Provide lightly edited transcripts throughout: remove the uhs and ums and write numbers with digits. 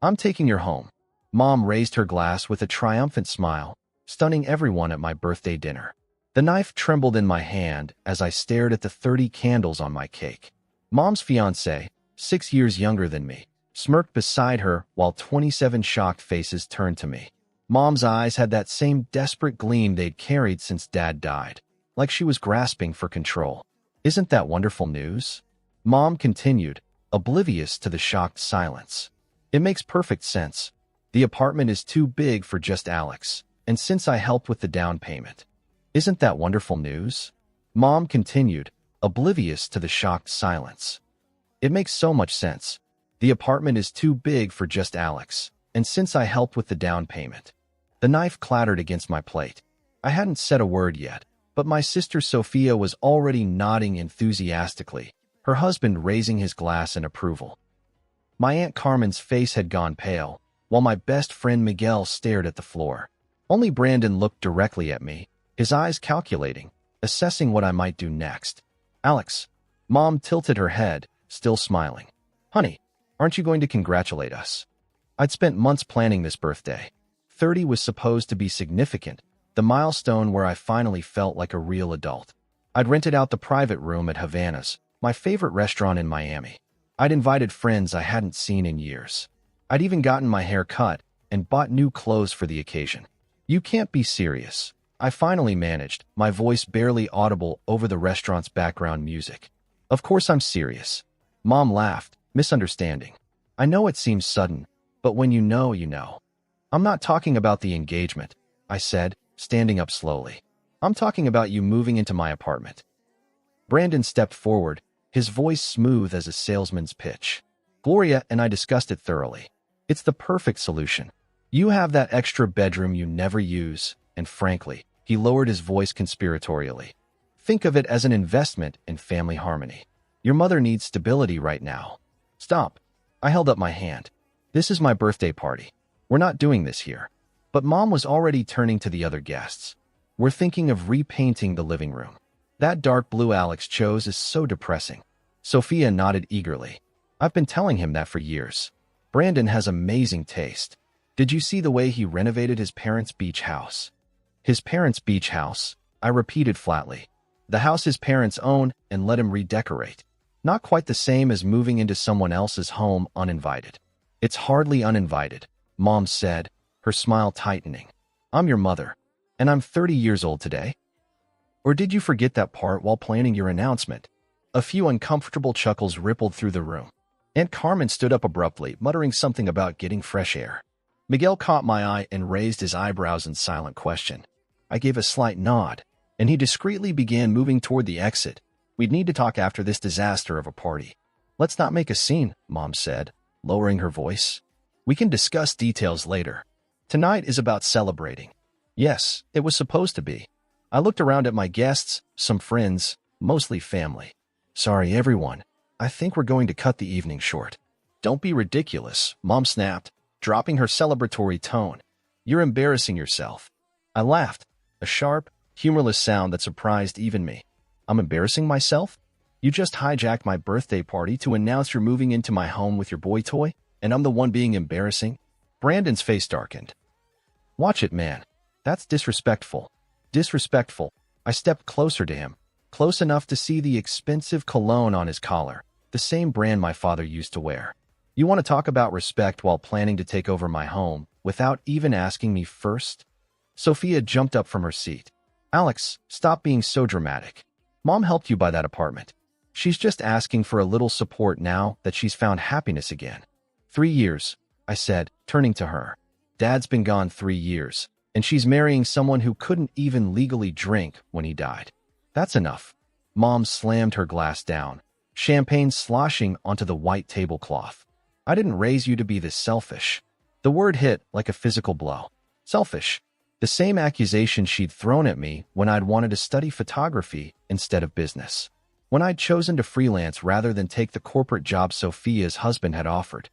I'm taking her home. Mom raised her glass with a triumphant smile, stunning everyone at my birthday dinner. The knife trembled in my hand as I stared at the 30 candles on my cake. Mom's fiancé, 6 years younger than me, smirked beside her while 27 shocked faces turned to me. Mom's eyes had that same desperate gleam they'd carried since Dad died, like she was grasping for control. Isn't that wonderful news? Mom continued, oblivious to the shocked silence. It makes perfect sense. The apartment is too big for just Alex, and since I helped with the down payment. Isn't that wonderful news? Mom continued, oblivious to the shocked silence. It makes so much sense. The apartment is too big for just Alex, and since I helped with the down payment. The knife clattered against my plate. I hadn't said a word yet, but my sister Sophia was already nodding enthusiastically, her husband raising his glass in approval. My Aunt Carmen's face had gone pale, while my best friend Miguel stared at the floor. Only Brandon looked directly at me, his eyes calculating, assessing what I might do next. Alex. Mom tilted her head, still smiling. Honey, aren't you going to congratulate us? I'd spent months planning this birthday. 30 was supposed to be significant, the milestone where I finally felt like a real adult. I'd rented out the private room at Havana's, my favorite restaurant in Miami. I'd invited friends I hadn't seen in years. I'd even gotten my hair cut and bought new clothes for the occasion. You can't be serious. I finally managed, my voice barely audible over the restaurant's background music. Of course I'm serious. Mom laughed, misunderstanding. I know it seems sudden, but when you know, you know. I'm not talking about the engagement, I said, standing up slowly. I'm talking about you moving into my apartment. Brandon stepped forward, his voice smooth as a salesman's pitch. Gloria and I discussed it thoroughly. It's the perfect solution. You have that extra bedroom you never use, and frankly, he lowered his voice conspiratorially. Think of it as an investment in family harmony. Your mother needs stability right now. Stop. I held up my hand. This is my birthday party. We're not doing this here. But Mom was already turning to the other guests. We're thinking of repainting the living room. That dark blue Alex chose is so depressing. Sophia nodded eagerly. I've been telling him that for years. Brandon has amazing taste. Did you see the way he renovated his parents' beach house? His parents' beach house, I repeated flatly. The house his parents own and let him redecorate. Not quite the same as moving into someone else's home uninvited. It's hardly uninvited, Mom said, her smile tightening. I'm your mother, and I'm 30 years old today. Or did you forget that part while planning your announcement? A few uncomfortable chuckles rippled through the room. Aunt Carmen stood up abruptly, muttering something about getting fresh air. Miguel caught my eye and raised his eyebrows in silent question. I gave a slight nod, and he discreetly began moving toward the exit. We'd need to talk after this disaster of a party. Let's not make a scene, Mom said, lowering her voice. We can discuss details later. Tonight is about celebrating. Yes, it was supposed to be. I looked around at my guests, some friends, mostly family. Sorry, everyone. I think we're going to cut the evening short. Don't be ridiculous, Mom snapped, dropping her celebratory tone. You're embarrassing yourself. I laughed, a sharp, humorless sound that surprised even me. I'm embarrassing myself? You just hijacked my birthday party to announce you're moving into my home with your boy toy, and I'm the one being embarrassing? Brandon's face darkened. Watch it, man. That's disrespectful. Disrespectful. I stepped closer to him, close enough to see the expensive cologne on his collar, the same brand my father used to wear. You want to talk about respect while planning to take over my home without even asking me first? Sophia jumped up from her seat. Alex, stop being so dramatic. Mom helped you buy that apartment. She's just asking for a little support now that she's found happiness again. 3 years, I said, turning to her. Dad's been gone 3 years, and she's marrying someone who couldn't even legally drink when he died. That's enough. Mom slammed her glass down, champagne sloshing onto the white tablecloth. I didn't raise you to be this selfish. The word hit like a physical blow. Selfish. The same accusation she'd thrown at me when I'd wanted to study photography instead of business. When I'd chosen to freelance rather than take the corporate job Sophia's husband had offered.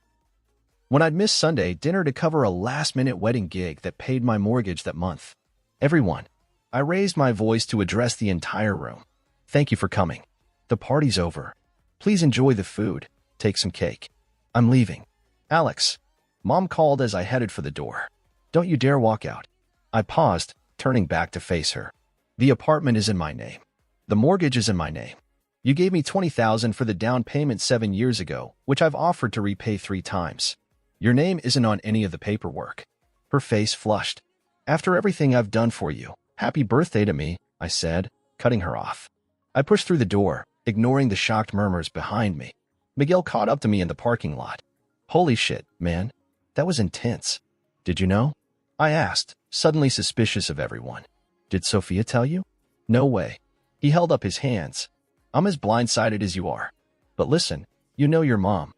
When I'd missed Sunday dinner to cover a last-minute wedding gig that paid my mortgage that month. Everyone. I raised my voice to address the entire room. Thank you for coming. The party's over. Please enjoy the food. Take some cake. I'm leaving. Alex. Mom called as I headed for the door. Don't you dare walk out. I paused, turning back to face her. The apartment is in my name. The mortgage is in my name. You gave me $20,000 for the down payment 7 years ago, which I've offered to repay 3 times. Your name isn't on any of the paperwork. Her face flushed. After everything I've done for you, happy birthday to me, I said, cutting her off. I pushed through the door, ignoring the shocked murmurs behind me. Miguel caught up to me in the parking lot. Holy shit, man. That was intense. Did you know? I asked, suddenly suspicious of everyone. Did Sophia tell you? No way. He held up his hands. I'm as blindsided as you are. But listen, you know your mom.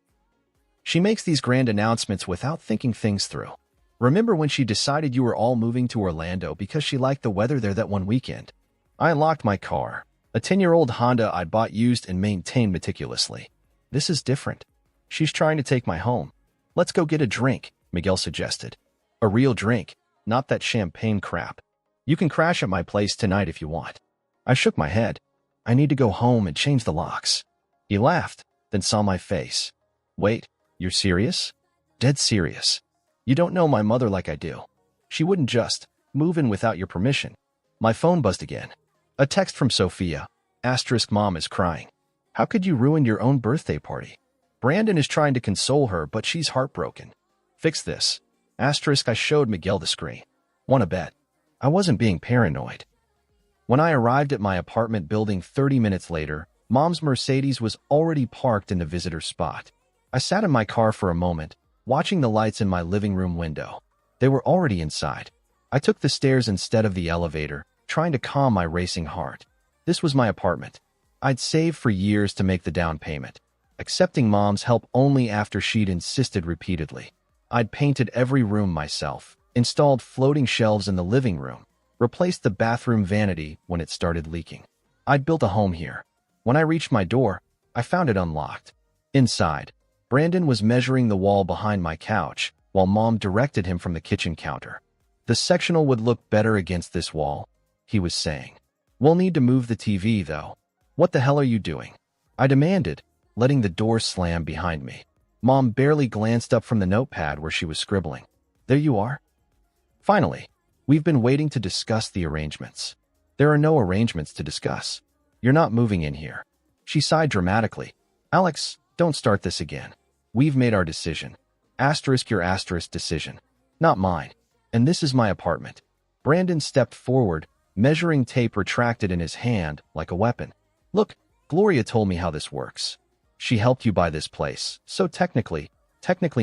She makes these grand announcements without thinking things through. Remember when she decided you were all moving to Orlando because she liked the weather there that one weekend? I unlocked my car, a 10-year-old Honda I'd bought used and maintained meticulously. This is different. She's trying to take my home. Let's go get a drink, Miguel suggested. A real drink, not that champagne crap. You can crash at my place tonight if you want. I shook my head. I need to go home and change the locks. He laughed, then saw my face. Wait, you're serious? Dead serious. You don't know my mother like I do. She wouldn't just move in without your permission. My phone buzzed again. A text from Sophia. * Mom is crying. How could you ruin your own birthday party? Brandon is trying to console her, but she's heartbroken. Fix this. * I showed Miguel the screen. Wanna bet? I wasn't being paranoid. When I arrived at my apartment building 30 minutes later, Mom's Mercedes was already parked in the visitor spot. I sat in my car for a moment, watching the lights in my living room window. They were already inside. I took the stairs instead of the elevator, trying to calm my racing heart. This was my apartment. I'd saved for years to make the down payment, accepting Mom's help only after she'd insisted repeatedly. I'd painted every room myself, installed floating shelves in the living room, replaced the bathroom vanity when it started leaking. I'd built a home here. When I reached my door, I found it unlocked. Inside, Brandon was measuring the wall behind my couch, while Mom directed him from the kitchen counter. The sectional would look better against this wall, he was saying. We'll need to move the TV, though. What the hell are you doing? I demanded, letting the door slam behind me. Mom barely glanced up from the notepad where she was scribbling. There you are. Finally. We've been waiting to discuss the arrangements. There are no arrangements to discuss. You're not moving in here. She sighed dramatically. Alex, don't start this again. We've made our decision. Your decision. Not mine. And this is my apartment. Brandon stepped forward, measuring tape retracted in his hand like a weapon. Look, Gloria told me how this works. She helped you buy this place, so technically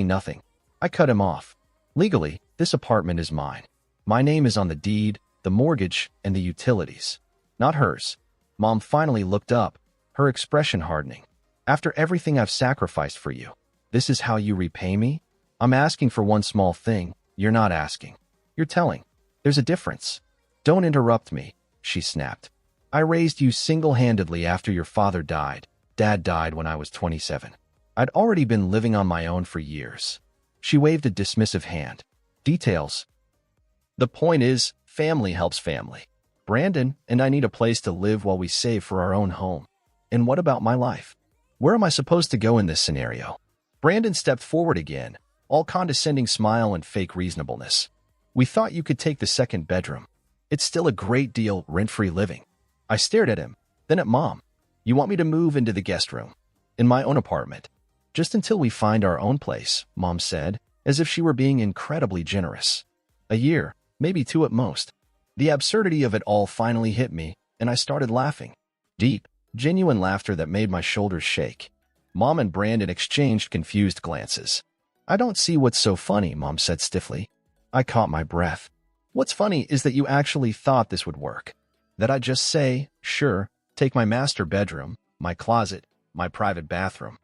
nothing. I cut him off. Legally, this apartment is mine. My name is on the deed, the mortgage, and the utilities. Not hers. Mom finally looked up, her expression hardening. After everything I've sacrificed for you, this is how you repay me? I'm asking for one small thing. You're not asking. You're telling. There's a difference. Don't interrupt me, she snapped. I raised you single-handedly after your father died. Dad died when I was 27. I'd already been living on my own for years. She waved a dismissive hand. Details. The point is, family helps family. Brandon and I need a place to live while we save for our own home. And what about my life? Where am I supposed to go in this scenario? Brandon stepped forward again, all condescending smile and fake reasonableness. We thought you could take the second bedroom. It's still a great deal, rent-free living. I stared at him, then at Mom. You want me to move into the guest room? In my own apartment? Just until we find our own place, Mom said, as if she were being incredibly generous. A year. Maybe 2 at most. The absurdity of it all finally hit me, and I started laughing. Deep, genuine laughter that made my shoulders shake. Mom and Brandon exchanged confused glances. I don't see what's so funny, Mom said stiffly. I caught my breath. What's funny is that you actually thought this would work. That I'd just say, sure, take my master bedroom, my closet, my private bathroom.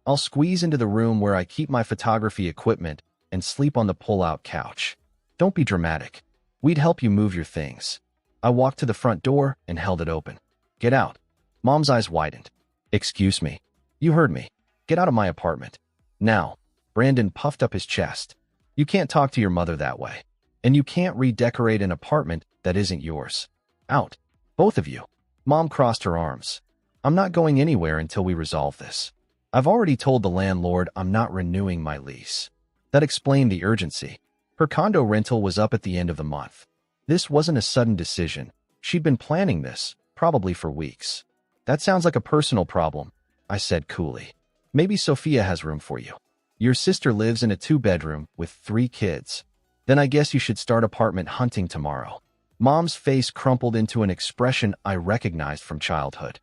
I'll squeeze into the room where I keep my photography equipment and sleep on the pull-out couch. Don't be dramatic. We'd help you move your things. I walked to the front door and held it open. Get out. Mom's eyes widened. Excuse me. You heard me. Get out of my apartment. Now. Brandon puffed up his chest. You can't talk to your mother that way. And you can't redecorate an apartment that isn't yours. Out. Both of you. Mom crossed her arms. I'm not going anywhere until we resolve this. I've already told the landlord I'm not renewing my lease. That explained the urgency. Her condo rental was up at the end of the month. This wasn't a sudden decision. She'd been planning this, probably for weeks. That sounds like a personal problem, I said coolly. Maybe Sophia has room for you. Your sister lives in a 2-bedroom with 3 kids. Then I guess you should start apartment hunting tomorrow. Mom's face crumpled into an expression I recognized from childhood.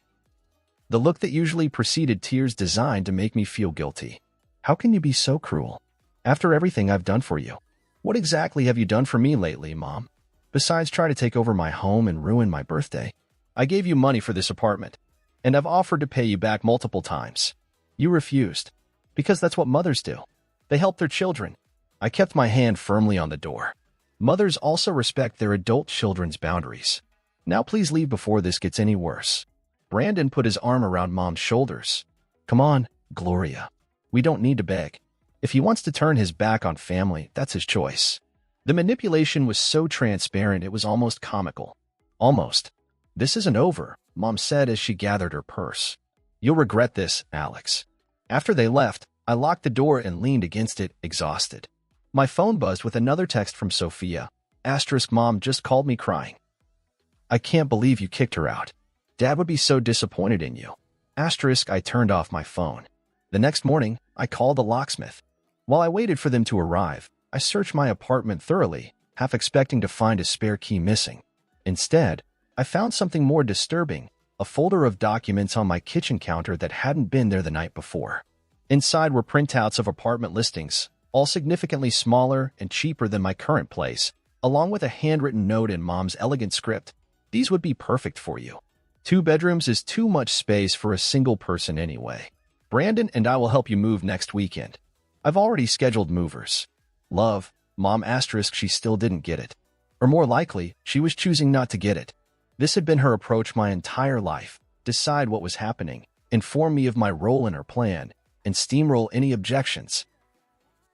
The look that usually preceded tears designed to make me feel guilty. How can you be so cruel? After everything I've done for you. What exactly have you done for me lately, Mom? Besides try to take over my home and ruin my birthday. I gave you money for this apartment, and I've offered to pay you back multiple times. You refused. Because that's what mothers do. They help their children. I kept my hand firmly on the door. Mothers also respect their adult children's boundaries. Now please leave before this gets any worse. Brandon put his arm around Mom's shoulders. Come on, Gloria. We don't need to beg. If he wants to turn his back on family, that's his choice. The manipulation was so transparent it was almost comical. Almost. This isn't over, Mom said as she gathered her purse. You'll regret this, Alex. After they left, I locked the door and leaned against it, exhausted. My phone buzzed with another text from Sophia. Mom just called me crying. I can't believe you kicked her out. Dad would be so disappointed in you. I turned off my phone. The next morning, I called the locksmith. While I waited for them to arrive, I searched my apartment thoroughly, half expecting to find a spare key missing. Instead, I found something more disturbing, a folder of documents on my kitchen counter that hadn't been there the night before. Inside were printouts of apartment listings, all significantly smaller and cheaper than my current place, along with a handwritten note in Mom's elegant script. These would be perfect for you. 2 bedrooms is too much space for a single person anyway. Brandon and I will help you move next weekend. I've already scheduled movers. Love, Mom. She still didn't get it. Or more likely, she was choosing not to get it. This had been her approach my entire life. Decide what was happening, inform me of my role in her plan, and steamroll any objections.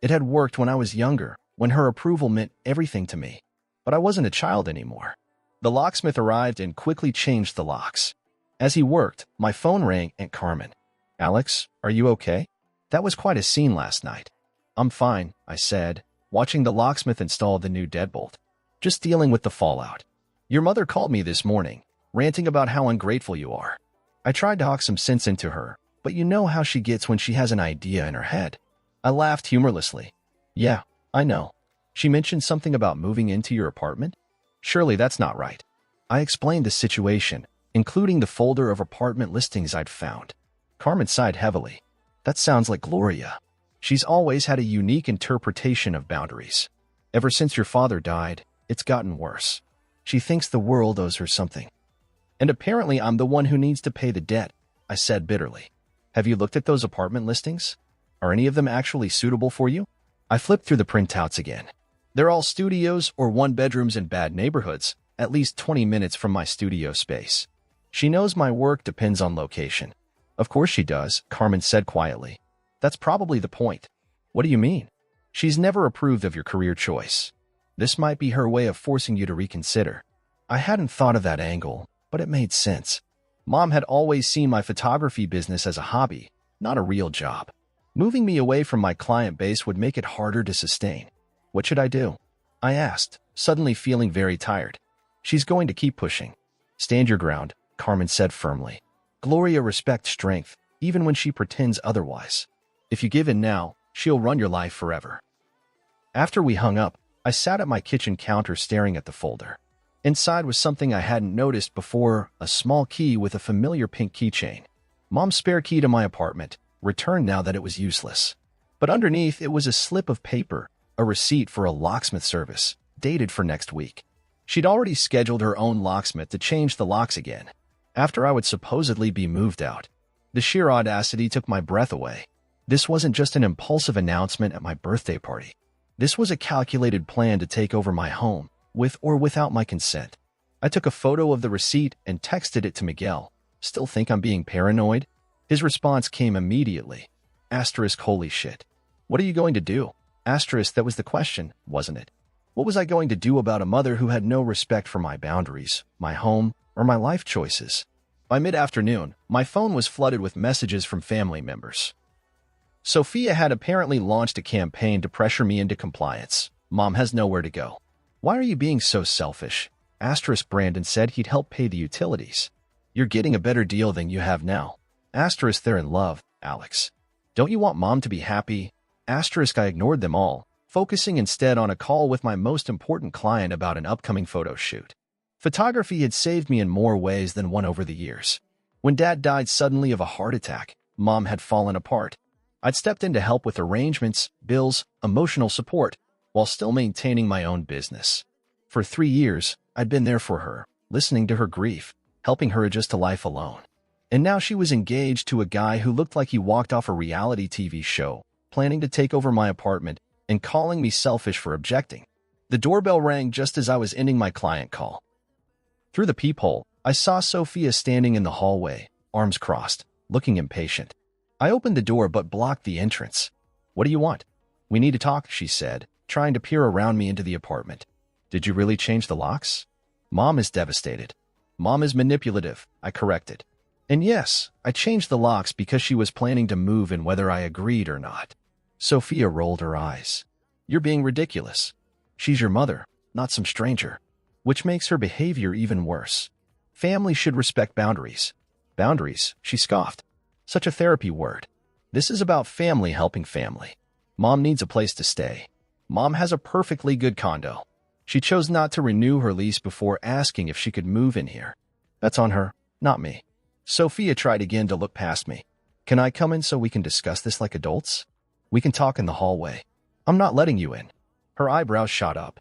It had worked when I was younger, when her approval meant everything to me. But I wasn't a child anymore. The locksmith arrived and quickly changed the locks. As he worked, my phone rang. Aunt Carmen. Alex, are you okay? That was quite a scene last night. I'm fine, I said, watching the locksmith install the new deadbolt. Just dealing with the fallout. Your mother called me this morning, ranting about how ungrateful you are. I tried to talk some sense into her, but you know how she gets when she has an idea in her head. I laughed humorlessly. Yeah, I know. She mentioned something about moving into your apartment? Surely that's not right. I explained the situation, including the folder of apartment listings I'd found. Carmen sighed heavily. That sounds like Gloria. She's always had a unique interpretation of boundaries. Ever since your father died, it's gotten worse. She thinks the world owes her something. And apparently I'm the one who needs to pay the debt, I said bitterly. Have you looked at those apartment listings? Are any of them actually suitable for you? I flipped through the printouts again. They're all studios or 1-bedrooms in bad neighborhoods, at least 20 minutes from my studio space. She knows my work depends on location. Of course she does, Carmen said quietly. That's probably the point. What do you mean? She's never approved of your career choice. This might be her way of forcing you to reconsider. I hadn't thought of that angle, but it made sense. Mom had always seen my photography business as a hobby, not a real job. Moving me away from my client base would make it harder to sustain. What should I do? I asked, suddenly feeling very tired. She's going to keep pushing. Stand your ground, Carmen said firmly. Gloria respects strength, even when she pretends otherwise. If you give in now, she'll run your life forever. After we hung up, I sat at my kitchen counter staring at the folder. Inside was something I hadn't noticed before, a small key with a familiar pink keychain. Mom's spare key to my apartment, returned now that it was useless. But underneath it was a slip of paper, a receipt for a locksmith service, dated for next week. She'd already scheduled her own locksmith to change the locks again, after I would supposedly be moved out. The sheer audacity took my breath away. This wasn't just an impulsive announcement at my birthday party. This was a calculated plan to take over my home, with or without my consent. I took a photo of the receipt and texted it to Miguel. Still think I'm being paranoid? His response came immediately. Holy shit. What are you going to do? That was the question, wasn't it? What was I going to do about a mother who had no respect for my boundaries, my home, or my life choices? By mid-afternoon, my phone was flooded with messages from family members. Sophia had apparently launched a campaign to pressure me into compliance. Mom has nowhere to go. Why are you being so selfish? Brandon said he'd help pay the utilities. You're getting a better deal than you have now. They're in love, Alex. Don't you want Mom to be happy? I ignored them all, focusing instead on a call with my most important client about an upcoming photo shoot. Photography had saved me in more ways than one over the years. When Dad died suddenly of a heart attack, Mom had fallen apart. I'd stepped in to help with arrangements, bills, emotional support, while still maintaining my own business. For 3 years, I'd been there for her, listening to her grief, helping her adjust to life alone. And now she was engaged to a guy who looked like he walked off a reality TV show, planning to take over my apartment and calling me selfish for objecting. The doorbell rang just as I was ending my client call. Through the peephole, I saw Sophia standing in the hallway, arms crossed, looking impatient. I opened the door but blocked the entrance. What do you want? We need to talk, she said, trying to peer around me into the apartment. Did you really change the locks? Mom is devastated. Mom is manipulative, I corrected. And yes, I changed the locks because she was planning to move in whether I agreed or not. Sophia rolled her eyes. You're being ridiculous. She's your mother, not some stranger. Which makes her behavior even worse. Family should respect boundaries. Boundaries, she scoffed. Such a therapy word. This is about family helping family. Mom needs a place to stay. Mom has a perfectly good condo. She chose not to renew her lease before asking if she could move in here. That's on her, not me. Sophia tried again to look past me. Can I come in so we can discuss this like adults? We can talk in the hallway. I'm not letting you in. Her eyebrows shot up.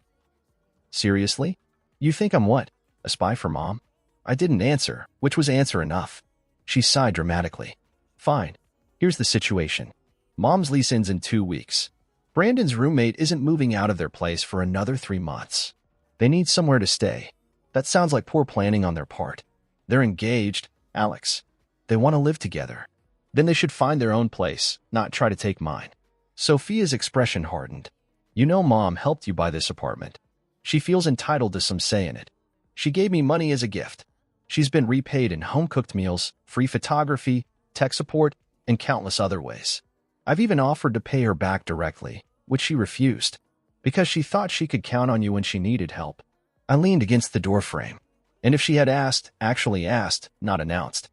Seriously? You think I'm what? A spy for Mom? I didn't answer, which was answer enough. She sighed dramatically. Fine. Here's the situation. Mom's lease ends in 2 weeks. Brandon's roommate isn't moving out of their place for another 3 months. They need somewhere to stay. That sounds like poor planning on their part. They're engaged, Alex. They want to live together. Then they should find their own place, not try to take mine. Sophia's expression hardened. You know Mom helped you buy this apartment. She feels entitled to some say in it. She gave me money as a gift. She's been repaid in home-cooked meals, free photography, tech support, and countless other ways. I've even offered to pay her back directly, which she refused, because she thought she could count on you when she needed help. I leaned against the doorframe, and if she had asked, actually asked, not announced,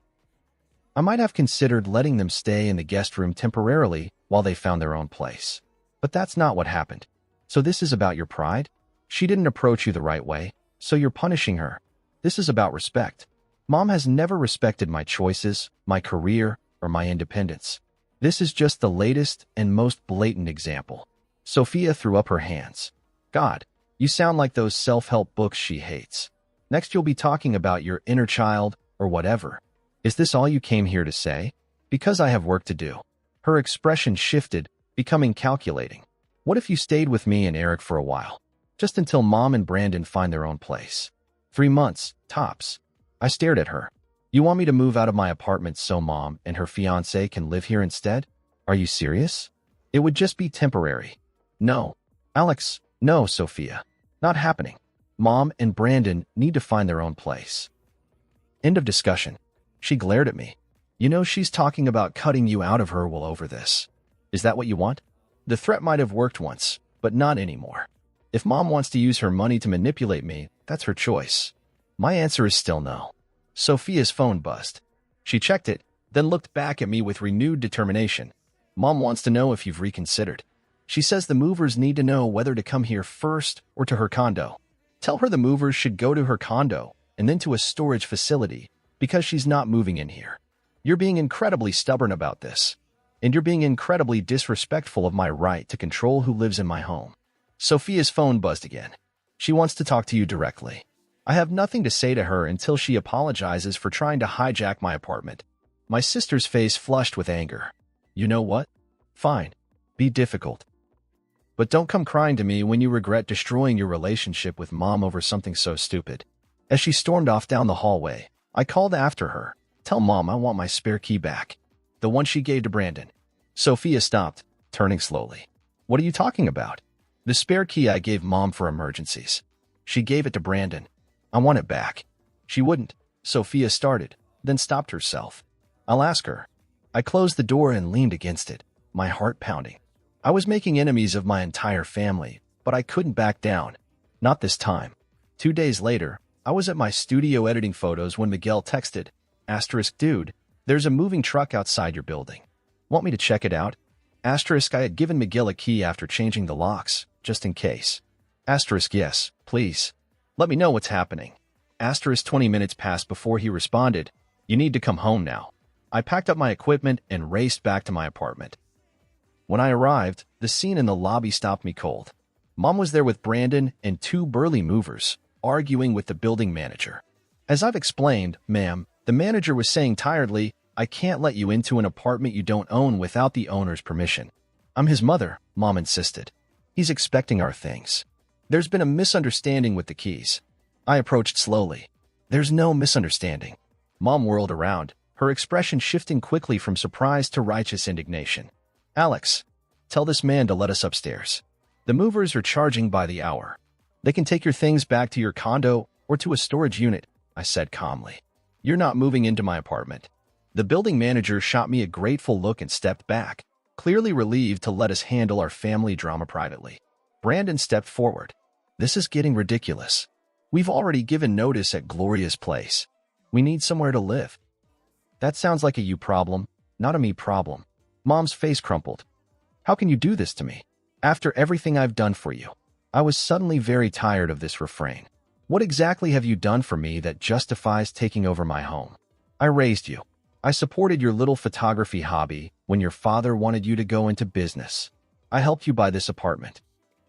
I might have considered letting them stay in the guest room temporarily while they found their own place. But that's not what happened. So this is about your pride? She didn't approach you the right way, so you're punishing her. This is about respect. Mom has never respected my choices, my career, or my independence. This is just the latest and most blatant example. Sophia threw up her hands. God, you sound like those self-help books she hates. Next you'll be talking about your inner child or whatever. Is this all you came here to say? Because I have work to do. Her expression shifted, becoming calculating. What if you stayed with me and Eric for a while? Just until Mom and Brandon find their own place. 3 months, tops. I stared at her. You want me to move out of my apartment so Mom and her fiancé can live here instead? Are you serious? It would just be temporary. No. Alex, no, Sophia. Not happening. Mom and Brandon need to find their own place. End of discussion. She glared at me. You know she's talking about cutting you out of her will over this. Is that what you want? The threat might have worked once, but not anymore. If Mom wants to use her money to manipulate me, that's her choice. My answer is still no. Sophia's phone buzzed. She checked it, then looked back at me with renewed determination. Mom wants to know if you've reconsidered. She says the movers need to know whether to come here first or to her condo. Tell her the movers should go to her condo and then to a storage facility because she's not moving in here. You're being incredibly stubborn about this, and you're being incredibly disrespectful of my right to control who lives in my home. Sophia's phone buzzed again. She wants to talk to you directly. I have nothing to say to her until she apologizes for trying to hijack my apartment. My sister's face flushed with anger. You know what? Fine. Be difficult. But don't come crying to me when you regret destroying your relationship with Mom over something so stupid. As she stormed off down the hallway, I called after her. Tell Mom I want my spare key back. The one she gave to Brandon. Sophia stopped, turning slowly. What are you talking about? The spare key I gave Mom for emergencies. She gave it to Brandon. I want it back. She wouldn't. Sophia started, then stopped herself. I'll ask her. I closed the door and leaned against it. my heart pounding. I was making enemies of my entire family, but I couldn't back down. Not this time. 2 days later, I was at my studio editing photos when Miguel texted, "Dude, there's a moving truck outside your building. Want me to check it out?" I had given Miguel a key after changing the locks, just in case. Yes, please. Let me know what's happening. 20 minutes passed before he responded, "You need to come home now." I packed up my equipment and raced back to my apartment. When I arrived, the scene in the lobby stopped me cold. Mom was there with Brandon and 2 burly movers, arguing with the building manager. As I've explained, ma'am, the manager was saying tiredly, "I can't let you into an apartment you don't own without the owner's permission." "I'm his mother," Mom insisted. "He's expecting our things. There's been a misunderstanding with the keys." I approached slowly. "There's no misunderstanding." Mom whirled around, her expression shifting quickly from surprise to righteous indignation. "Alex, tell this man to let us upstairs. The movers are charging by the hour. They can take your things back to your condo or to a storage unit," I said calmly. "You're not moving into my apartment." The building manager shot me a grateful look and stepped back, clearly relieved to let us handle our family drama privately. Brandon stepped forward. "This is getting ridiculous. We've already given notice at Gloria's place. We need somewhere to live." "That sounds like a you problem, not a me problem." Mom's face crumpled. "How can you do this to me? After everything I've done for you." I was suddenly very tired of this refrain. "What exactly have you done for me that justifies taking over my home? I raised you. I supported your little photography hobby when your father wanted you to go into business. I helped you buy this apartment."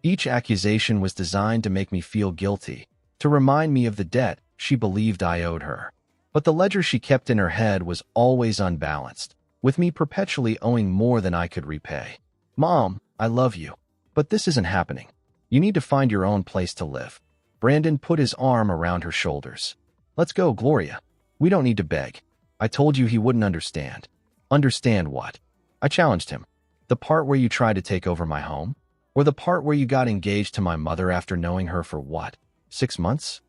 Each accusation was designed to make me feel guilty, to remind me of the debt she believed I owed her. But the ledger she kept in her head was always unbalanced, with me perpetually owing more than I could repay. "Mom, I love you, but this isn't happening. You need to find your own place to live." Brandon put his arm around her shoulders. "Let's go, Gloria. We don't need to beg. I told you he wouldn't understand." "Understand what?" I challenged him. "The part where you tried to take over my home? Or the part where you got engaged to my mother after knowing her for what, 6 months?"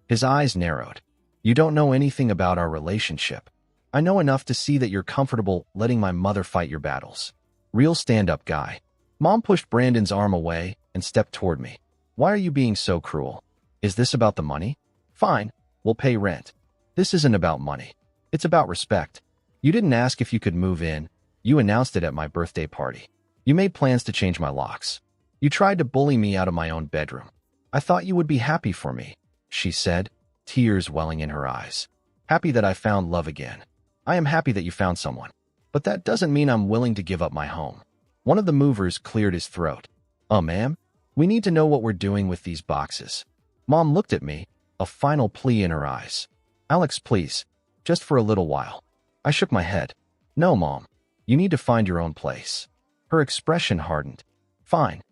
His eyes narrowed. "You don't know anything about our relationship. I know enough to see that you're comfortable letting my mother fight your battles. Real stand-up guy." Mom pushed Brandon's arm away and stepped toward me. "Why are you being so cruel? Is this about the money? Fine, we'll pay rent. This isn't about money. It's about respect. You didn't ask if you could move in. You announced it at my birthday party. You made plans to change my locks. You tried to bully me out of my own bedroom. I thought you would be happy for me," she said, tears welling in her eyes. "Happy that I found love again. I am happy that you found someone. But that doesn't mean I'm willing to give up my home." One of the movers cleared his throat. Ma'am, we need to know what we're doing with these boxes." Mom looked at me, a final plea in her eyes. "Alex, please, just for a little while." I shook my head. "No, Mom. You need to find your own place." Her expression hardened. "Fine.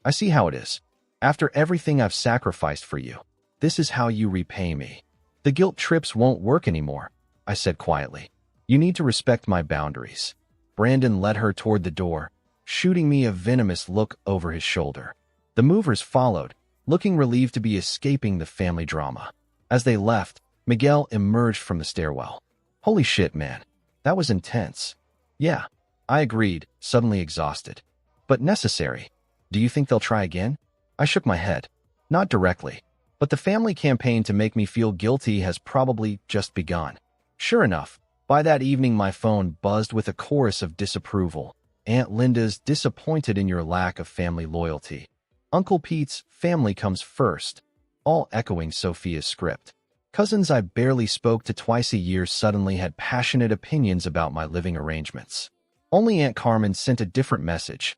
I see how it is. After everything I've sacrificed for you, this is how you repay me." "The guilt trips won't work anymore," I said quietly. "You need to respect my boundaries." Brandon led her toward the door, shooting me a venomous look over his shoulder. The movers followed, looking relieved to be escaping the family drama. As they left, Miguel emerged from the stairwell. "Holy shit, man. That was intense." "Yeah," I agreed, suddenly exhausted. "But necessary. Do you think they'll try again?" I shook my head. "Not directly. But the family campaign to make me feel guilty has probably just begun." Sure enough, by that evening my phone buzzed with a chorus of disapproval. "Aunt Linda's disappointed in your lack of family loyalty. Uncle Pete's family comes first," all echoing Sophia's script. Cousins I barely spoke to twice a year suddenly had passionate opinions about my living arrangements. Only Aunt Carmen sent a different message.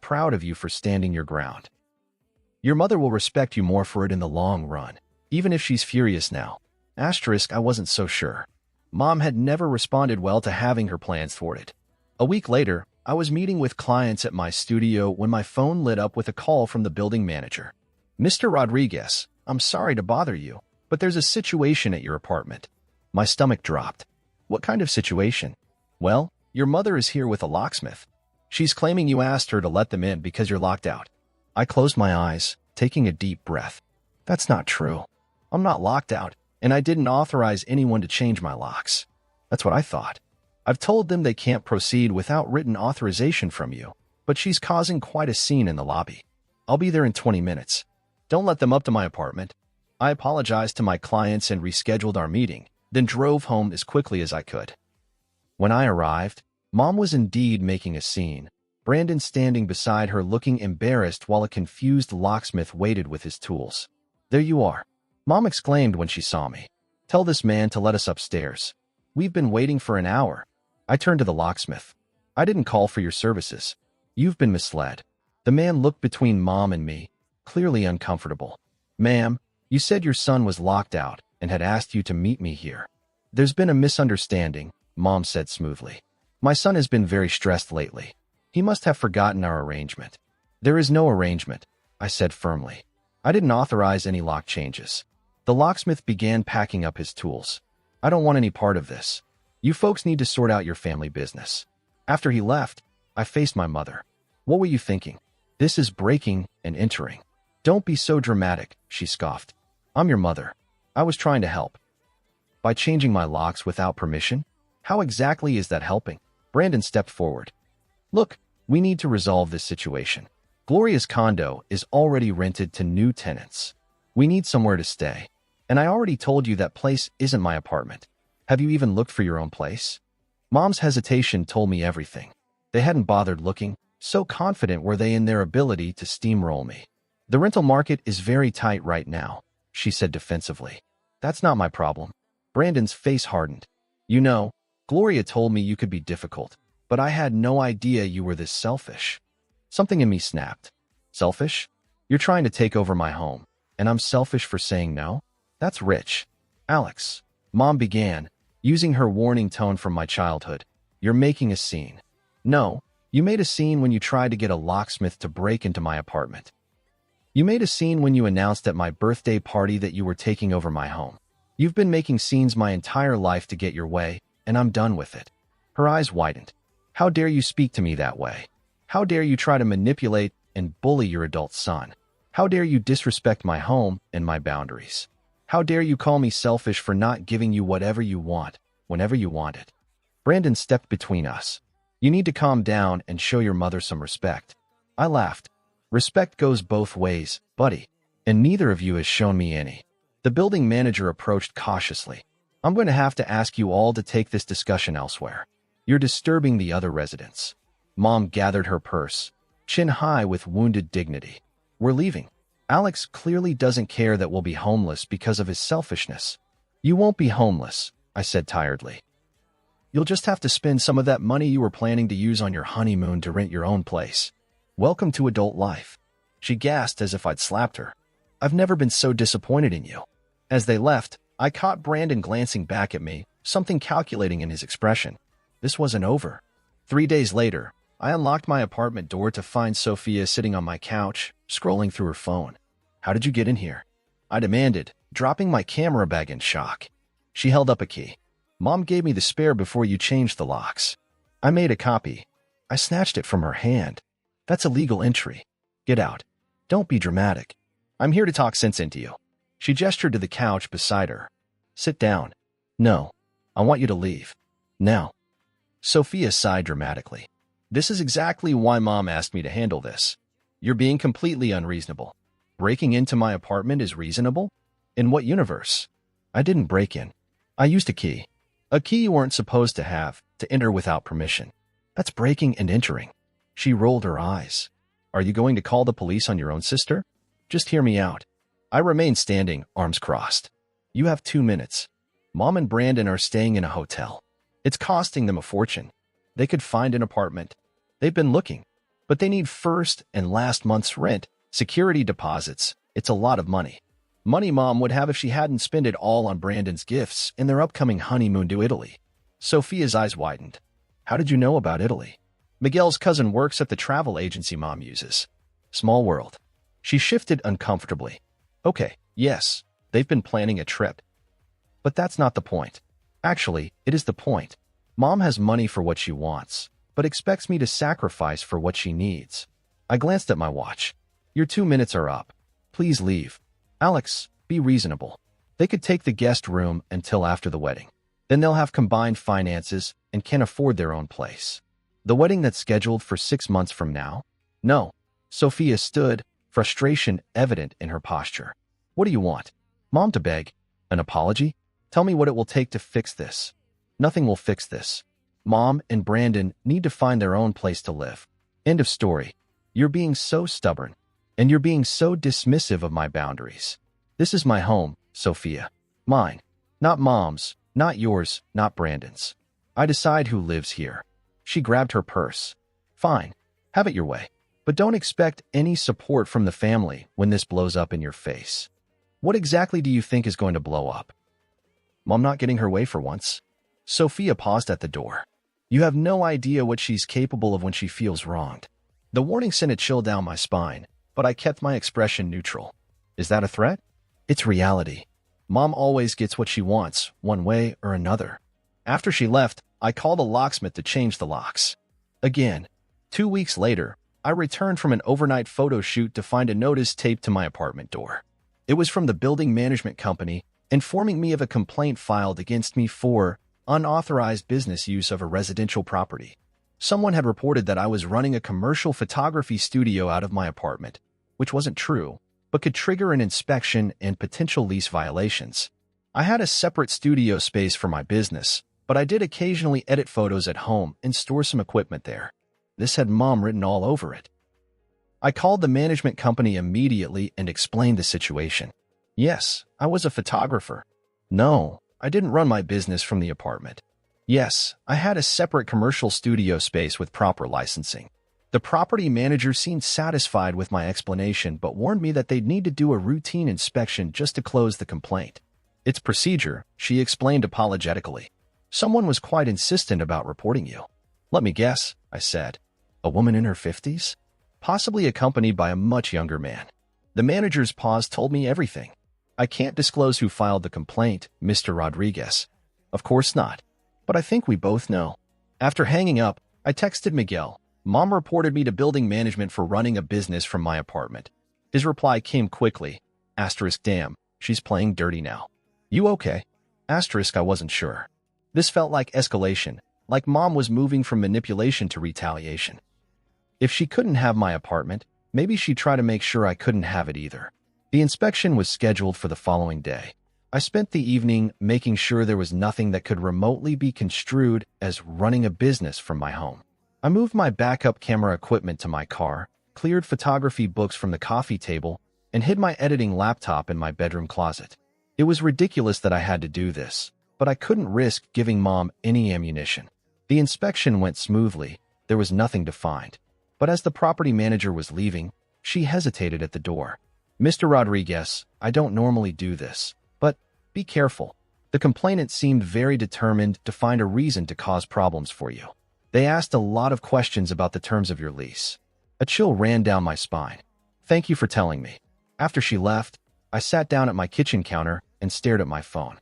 "Proud of you for standing your ground. Your mother will respect you more for it in the long run, even if she's furious now." I wasn't so sure. Mom had never responded well to having her plans thwarted. A week later, I was meeting with clients at my studio when my phone lit up with a call from the building manager. "Mr. Rodriguez, I'm sorry to bother you, but there's a situation at your apartment." My stomach dropped. "What kind of situation?" "Well, your mother is here with a locksmith. She's claiming you asked her to let them in because you're locked out." I closed my eyes, taking a deep breath. "That's not true. I'm not locked out, and I didn't authorize anyone to change my locks." "That's what I thought." I've told them they can't proceed without written authorization from you, but she's causing quite a scene in the lobby. I'll be there in 20 minutes. Don't let them up to my apartment. I apologized to my clients and rescheduled our meeting, then drove home as quickly as I could. When I arrived, Mom was indeed making a scene, Brandon standing beside her looking embarrassed while a confused locksmith waited with his tools. "There you are," Mom exclaimed when she saw me. "Tell this man to let us upstairs. We've been waiting for an hour." I turned to the locksmith. "I didn't call for your services. You've been misled." The man looked between Mom and me, clearly uncomfortable. "Ma'am, you said your son was locked out and had asked you to meet me here." "There's been a misunderstanding," Mom said smoothly. "My son has been very stressed lately. He must have forgotten our arrangement." "There is no arrangement," I said firmly. "I didn't authorize any lock changes." The locksmith began packing up his tools. "I don't want any part of this. You folks need to sort out your family business." After he left, I faced my mother. "What were you thinking? This is breaking and entering." "Don't be so dramatic," she scoffed. "I'm your mother. I was trying to help." "By changing my locks without permission? How exactly is that helping?" Brandon stepped forward. "Look, we need to resolve this situation. Gloria's condo is already rented to new tenants. We need somewhere to stay. And I already told you that place isn't my apartment. Have you even looked for your own place?" Mom's hesitation told me everything. They hadn't bothered looking, so confident were they in their ability to steamroll me. "The rental market is very tight right now," she said defensively. "That's not my problem." Brandon's face hardened. "You know, Gloria told me you could be difficult, but I had no idea you were this selfish." Something in me snapped. "Selfish? You're trying to take over my home, and I'm selfish for saying no? That's rich." "Alex," Mom began, using her warning tone from my childhood, "you're making a scene." "No, you made a scene when you tried to get a locksmith to break into my apartment. You made a scene when you announced at my birthday party that you were taking over my home. You've been making scenes my entire life to get your way, and I'm done with it." Her eyes widened. "How dare you speak to me that way? How dare you try to manipulate and bully your adult son? How dare you disrespect my home and my boundaries? How dare you call me selfish for not giving you whatever you want, whenever you want it?" Brandon stepped between us. "You need to calm down and show your mother some respect." I laughed. "Respect goes both ways, buddy, and neither of you has shown me any." The building manager approached cautiously. "I'm going to have to ask you all to take this discussion elsewhere. You're disturbing the other residents." Mom gathered her purse, chin high with wounded dignity. "We're leaving. Alex clearly doesn't care that we'll be homeless because of his selfishness." "You won't be homeless," I said tiredly. "You'll just have to spend some of that money you were planning to use on your honeymoon to rent your own place. Welcome to adult life." She gasped as if I'd slapped her. "I've never been so disappointed in you." As they left, I caught Brandon glancing back at me, something calculating in his expression. This wasn't over. 3 days later, I unlocked my apartment door to find Sophia sitting on my couch, scrolling through her phone. "How did you get in here?" I demanded, dropping my camera bag in shock. She held up a key. "Mom gave me the spare before you changed the locks." I made a copy. I snatched it from her hand. "That's illegal entry. Get out. Don't be dramatic. I'm here to talk sense into you." She gestured to the couch beside her. "Sit down." "No. I want you to leave. Now." Sophia sighed dramatically. "This is exactly why Mom asked me to handle this. You're being completely unreasonable. Breaking into my apartment is reasonable? In what universe?" "I didn't break in. I used a key. A key you weren't supposed to have, to enter without permission. That's breaking and entering." She rolled her eyes. "Are you going to call the police on your own sister?" "Just hear me out." I remained standing, arms crossed. "You have 2 minutes. Mom and Brandon are staying in a hotel. It's costing them a fortune. They could find an apartment. They've been looking, but they need first and last month's rent, security deposits. It's a lot of money. Money Mom would have if she hadn't spent it all on Brandon's gifts and their upcoming honeymoon to Italy." Sophia's eyes widened. "How did you know about Italy?" "Miguel's cousin works at the travel agency Mom uses." Small world. She shifted uncomfortably. "Okay, yes, they've been planning a trip. But that's not the point. Actually, it is the point. Mom has money for what she wants, but expects me to sacrifice for what she needs." I glanced at my watch. "Your 2 minutes are up. Please leave." "Alex, be reasonable. They could take the guest room until after the wedding." Then they'll have combined finances and can afford their own place. The wedding that's scheduled for 6 months from now? No. Sophia stood, frustration evident in her posture. What do you want? Mom to beg? An apology? Tell me what it will take to fix this. Nothing will fix this. Mom and Brandon need to find their own place to live. End of story. You're being so stubborn. And you're being so dismissive of my boundaries. This is my home, Sophia. Mine. Not Mom's, not yours, not Brandon's. I decide who lives here. She grabbed her purse. Fine. Have it your way. But don't expect any support from the family when this blows up in your face. What exactly do you think is going to blow up? Mom not getting her way for once? Sophia paused at the door. You have no idea what she's capable of when she feels wronged. The warning sent a chill down my spine, but I kept my expression neutral. Is that a threat? It's reality. Mom always gets what she wants, one way or another. After she left, I called a locksmith to change the locks. Again, 2 weeks later, I returned from an overnight photo shoot to find a notice taped to my apartment door. It was from the building management company, informing me of a complaint filed against me for unauthorized business use of a residential property. Someone had reported that I was running a commercial photography studio out of my apartment, which wasn't true, but could trigger an inspection and potential lease violations. I had a separate studio space for my business, but I did occasionally edit photos at home and store some equipment there. This had Mom written all over it. I called the management company immediately and explained the situation. Yes, I was a photographer. No, I didn't run my business from the apartment. Yes, I had a separate commercial studio space with proper licensing. The property manager seemed satisfied with my explanation but warned me that they'd need to do a routine inspection just to close the complaint. It's procedure, she explained apologetically. Someone was quite insistent about reporting you. Let me guess, I said. A woman in her 50s? Possibly accompanied by a much younger man. The manager's pause told me everything. I can't disclose who filed the complaint, Mr. Rodriguez. Of course not. But I think we both know. After hanging up, I texted Miguel. Mom reported me to building management for running a business from my apartment. His reply came quickly. Damn, she's playing dirty now. You okay? I wasn't sure. This felt like escalation, like Mom was moving from manipulation to retaliation. If she couldn't have my apartment, maybe she'd try to make sure I couldn't have it either. The inspection was scheduled for the following day. I spent the evening making sure there was nothing that could remotely be construed as running a business from my home. I moved my backup camera equipment to my car, cleared photography books from the coffee table, and hid my editing laptop in my bedroom closet. It was ridiculous that I had to do this, but I couldn't risk giving Mom any ammunition. The inspection went smoothly. There was nothing to find. But as the property manager was leaving, she hesitated at the door. Mr. Rodriguez, I don't normally do this, but be careful. The complainant seemed very determined to find a reason to cause problems for you. They asked a lot of questions about the terms of your lease. A chill ran down my spine. Thank you for telling me. After she left, I sat down at my kitchen counter and stared at my phone.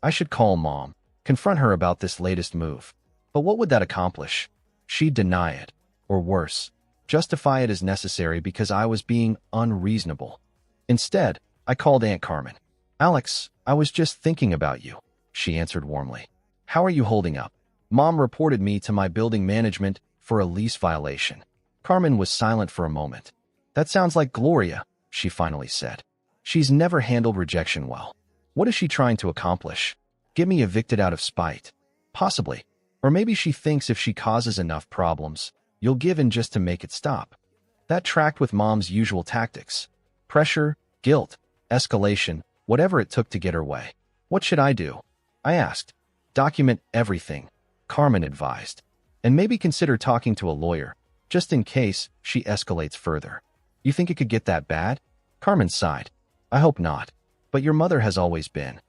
I should call Mom, confront her about this latest move. But what would that accomplish? She'd deny it. Or worse, justify it as necessary because I was being unreasonable. Instead, I called Aunt Carmen. Alex, I was just thinking about you, she answered warmly. How are you holding up? Mom reported me to my building management for a lease violation. Carmen was silent for a moment. That sounds like Gloria, she finally said. She's never handled rejection well. What is she trying to accomplish? Get me evicted out of spite? Possibly. Or maybe she thinks if she causes enough problems, you'll give in just to make it stop. That tracked with Mom's usual tactics. Pressure, guilt, escalation, whatever it took to get her way. What should I do? I asked. Document everything, Carmen advised. And maybe consider talking to a lawyer, just in case she escalates further. You think it could get that bad? Carmen sighed. I hope not. But your mother has always been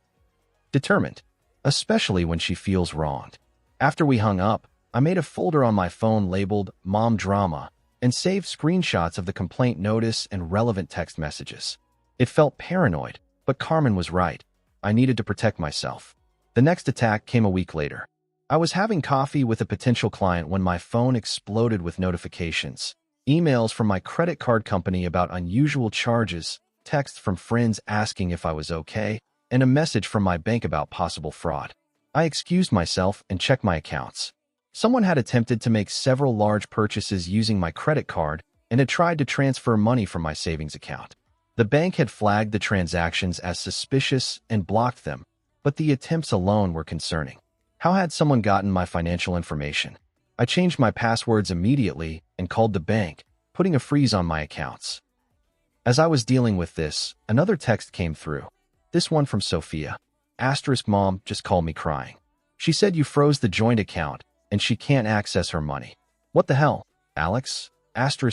determined, especially when she feels wronged. After we hung up, I made a folder on my phone labeled Mom Drama and saved screenshots of the complaint notice and relevant text messages. It felt paranoid, but Carmen was right. I needed to protect myself. The next attack came a week later. I was having coffee with a potential client when my phone exploded with notifications. Emails from my credit card company about unusual charges, texts from friends asking if I was okay, and a message from my bank about possible fraud. I excused myself and checked my accounts. Someone had attempted to make several large purchases using my credit card and had tried to transfer money from my savings account. The bank had flagged the transactions as suspicious and blocked them, but the attempts alone were concerning. How had someone gotten my financial information? I changed my passwords immediately and called the bank, putting a freeze on my accounts. As I was dealing with this, another text came through. This one from Sophia. Mom just called me crying. She said you froze the joint account and she can't access her money. What the hell, Alex?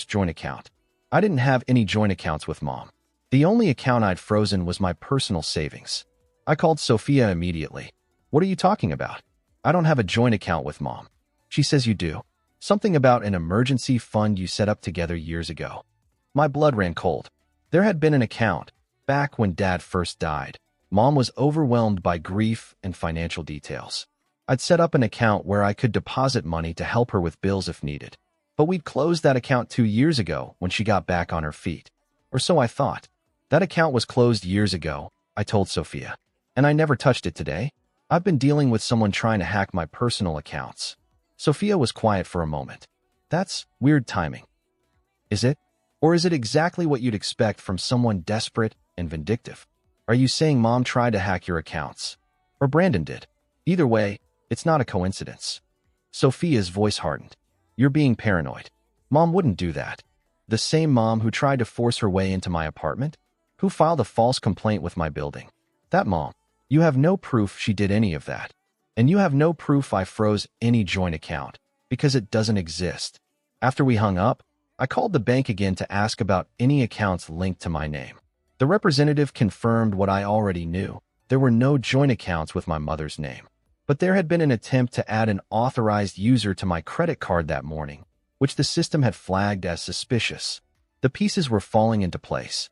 Joint account. I didn't have any joint accounts with Mom. The only account I'd frozen was my personal savings. I called Sophia immediately. What are you talking about? I don't have a joint account with Mom. She says you do. Something about an emergency fund you set up together years ago. My blood ran cold. There had been an account, back when Dad first died. Mom was overwhelmed by grief and financial details. I'd set up an account where I could deposit money to help her with bills if needed. But we'd closed that account 2 years ago when she got back on her feet. Or so I thought. That account was closed years ago, I told Sophia. And I never touched it today. I've been dealing with someone trying to hack my personal accounts. Sophia was quiet for a moment. That's weird timing. Is it? Or is it exactly what you'd expect from someone desperate and vindictive? Are you saying Mom tried to hack your accounts? Or Brandon did? Either way, it's not a coincidence. Sophia's voice hardened. You're being paranoid. Mom wouldn't do that. The same Mom who tried to force her way into my apartment? Who filed a false complaint with my building? That Mom. You have no proof she did any of that. And you have no proof I froze any joint account, because it doesn't exist. After we hung up, I called the bank again to ask about any accounts linked to my name. The representative confirmed what I already knew. There were no joint accounts with my mother's name. But there had been an attempt to add an authorized user to my credit card that morning, which the system had flagged as suspicious. The pieces were falling into place.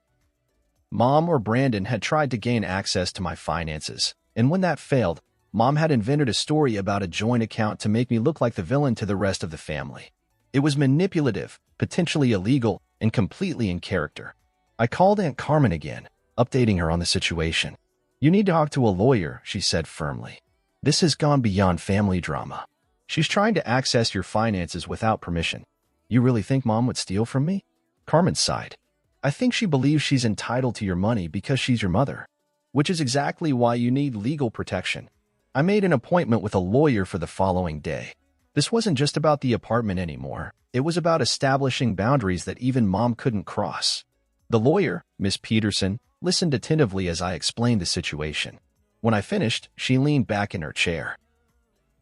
Mom or Brandon had tried to gain access to my finances, and when that failed, Mom had invented a story about a joint account to make me look like the villain to the rest of the family. It was manipulative, potentially illegal, and completely in character. I called Aunt Carmen again, updating her on the situation. You need to talk to a lawyer, she said firmly. This has gone beyond family drama. She's trying to access your finances without permission. You really think Mom would steal from me? Carmen sighed. I think she believes she's entitled to your money because she's your mother, which is exactly why you need legal protection. I made an appointment with a lawyer for the following day. This wasn't just about the apartment anymore. It was about establishing boundaries that even Mom couldn't cross. The lawyer, Miss Peterson, listened attentively as I explained the situation. When I finished, she leaned back in her chair.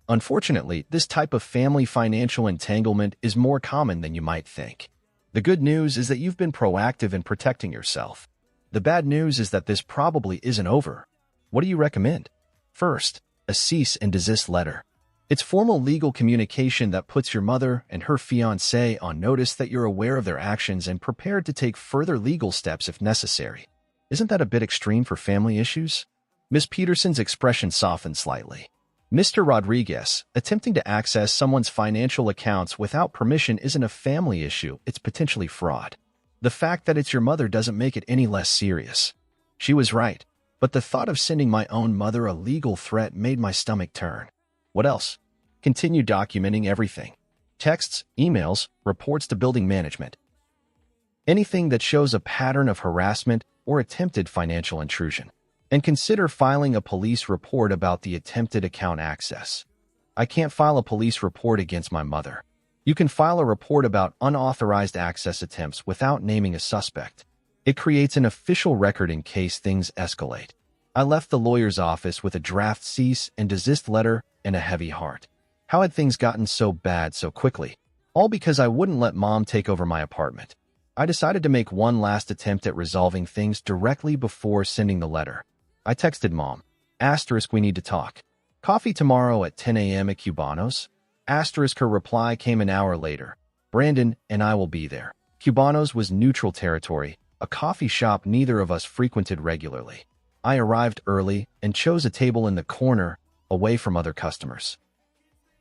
Unfortunately, this type of family financial entanglement is more common than you might think. The good news is that you've been proactive in protecting yourself. The bad news is that this probably isn't over. What do you recommend? First, a cease and desist letter. It's formal legal communication that puts your mother and her fiancé on notice that you're aware of their actions and prepared to take further legal steps if necessary. Isn't that a bit extreme for family issues? Miss Peterson's expression softened slightly. Mr. Rodriguez, attempting to access someone's financial accounts without permission isn't a family issue, it's potentially fraud. The fact that it's your mother doesn't make it any less serious. She was right, but the thought of sending my own mother a legal threat made my stomach turn. What else? Continue documenting everything. Texts, emails, reports to building management. Anything that shows a pattern of harassment or attempted financial intrusion. And consider filing a police report about the attempted account access. I can't file a police report against my mother. You can file a report about unauthorized access attempts without naming a suspect. It creates an official record in case things escalate. I left the lawyer's office with a draft cease and desist letter and a heavy heart. How had things gotten so bad so quickly? All because I wouldn't let Mom take over my apartment. I decided to make one last attempt at resolving things directly before sending the letter. I texted Mom. We need to talk. Coffee tomorrow at 10 a.m. at Cubano's? Her reply came an hour later. Brandon and I will be there. Cubano's was neutral territory, a coffee shop neither of us frequented regularly. I arrived early and chose a table in the corner, away from other customers.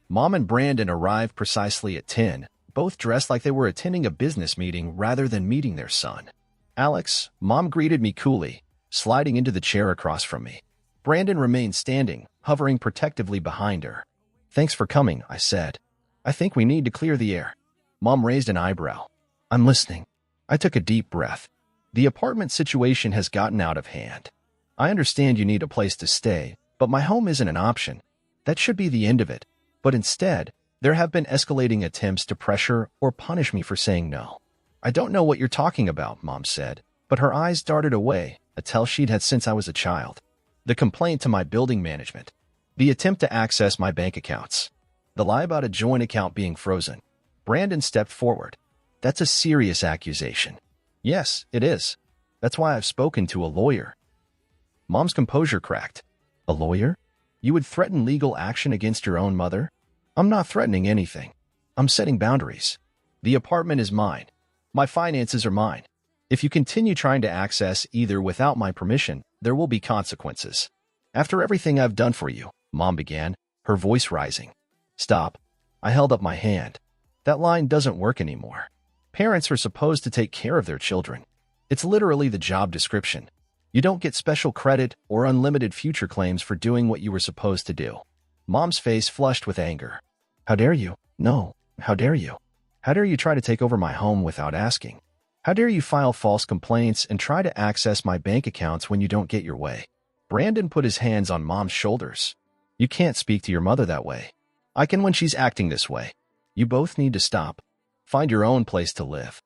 Mom and Brandon arrived precisely at 10, both dressed like they were attending a business meeting rather than meeting their son. Alex, Mom greeted me coolly, sliding into the chair across from me. Brandon remained standing, hovering protectively behind her. "Thanks for coming," I said. "I think we need to clear the air." Mom raised an eyebrow. "I'm listening." I took a deep breath. "The apartment situation has gotten out of hand. I understand you need a place to stay, but my home isn't an option. That should be the end of it. But instead, there have been escalating attempts to pressure or punish me for saying no." "I don't know what you're talking about," Mom said, but her eyes darted away, a tell she'd had since I was a child. "The complaint to my building management. The attempt to access my bank accounts. The lie about a joint account being frozen." Brandon stepped forward. "That's a serious accusation." "Yes, it is. That's why I've spoken to a lawyer." Mom's composure cracked. "A lawyer? You would threaten legal action against your own mother?" "I'm not threatening anything. I'm setting boundaries. The apartment is mine. My finances are mine. If you continue trying to access either without my permission, there will be consequences." "After everything I've done for you," Mom began, her voice rising. "Stop." I held up my hand. "That line doesn't work anymore. Parents are supposed to take care of their children. It's literally the job description. You don't get special credit or unlimited future claims for doing what you were supposed to do." Mom's face flushed with anger. "How dare you? No, how dare you? How dare you try to take over my home without asking? How dare you file false complaints and try to access my bank accounts when you don't get your way?" Brandon put his hands on Mom's shoulders. "You can't speak to your mother that way. I can when she's acting this way. You both need to stop. Find your own place to live.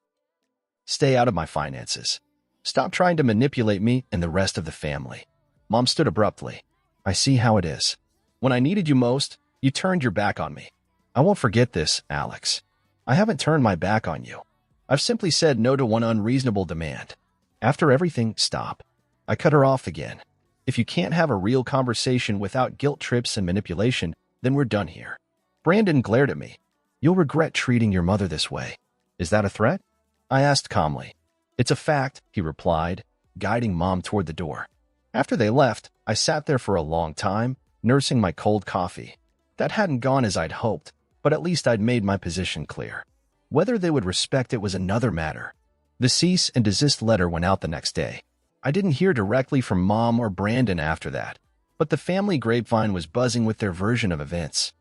Stay out of my finances. Stop trying to manipulate me and the rest of the family." Mom stood abruptly. "I see how it is. When I needed you most, you turned your back on me. I won't forget this, Alex. I haven't turned my back on you. I've simply said no to one unreasonable demand. After everything, stop." I cut her off again. "If you can't have a real conversation without guilt trips and manipulation, then we're done here." Brandon glared at me. "You'll regret treating your mother this way." "Is that a threat?" I asked calmly. "It's a fact," he replied, guiding Mom toward the door. After they left, I sat there for a long time, nursing my cold coffee. That hadn't gone as I'd hoped, but at least I'd made my position clear. Whether they would respect it was another matter. The cease and desist letter went out the next day. I didn't hear directly from Mom or Brandon after that, but the family grapevine was buzzing with their version of events.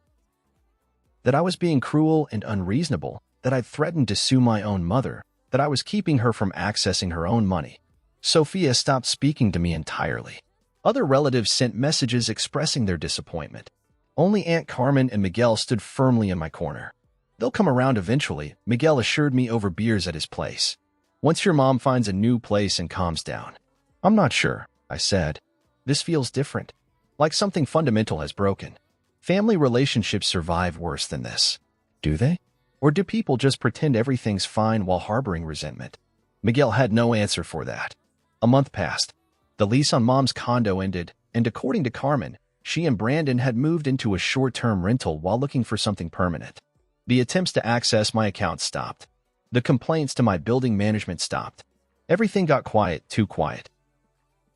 That I was being cruel and unreasonable, that I'd threatened to sue my own mother, that I was keeping her from accessing her own money. Sophia stopped speaking to me entirely. Other relatives sent messages expressing their disappointment. Only Aunt Carmen and Miguel stood firmly in my corner. "They'll come around eventually," Miguel assured me over beers at his place. "Once your mom finds a new place and calms down." "I'm not sure," I said. "This feels different. Like something fundamental has broken. Family relationships survive worse than this." "Do they? Or do people just pretend everything's fine while harboring resentment?" Miguel had no answer for that. A month passed. The lease on Mom's condo ended, and according to Carmen, she and Brandon had moved into a short-term rental while looking for something permanent. The attempts to access my account stopped. The complaints to my building management stopped. Everything got quiet, too quiet.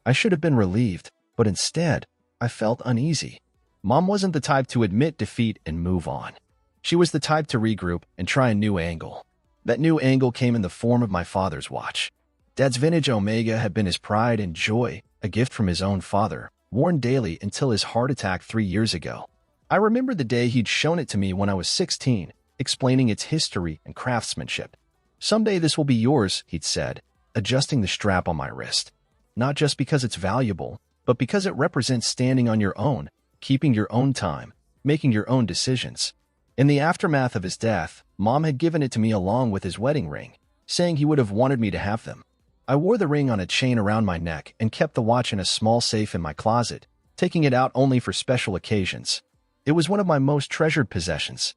I should have been relieved, but instead, I felt uneasy. Mom wasn't the type to admit defeat and move on. She was the type to regroup and try a new angle. That new angle came in the form of my father's watch. Dad's vintage Omega had been his pride and joy, a gift from his own father, worn daily until his heart attack 3 years ago. I remember the day he'd shown it to me when I was 16, explaining its history and craftsmanship. "Someday this will be yours," he'd said, adjusting the strap on my wrist. "Not just because it's valuable, but because it represents standing on your own, keeping your own time, making your own decisions." In the aftermath of his death, Mom had given it to me along with his wedding ring, saying he would have wanted me to have them. I wore the ring on a chain around my neck and kept the watch in a small safe in my closet, taking it out only for special occasions. It was one of my most treasured possessions.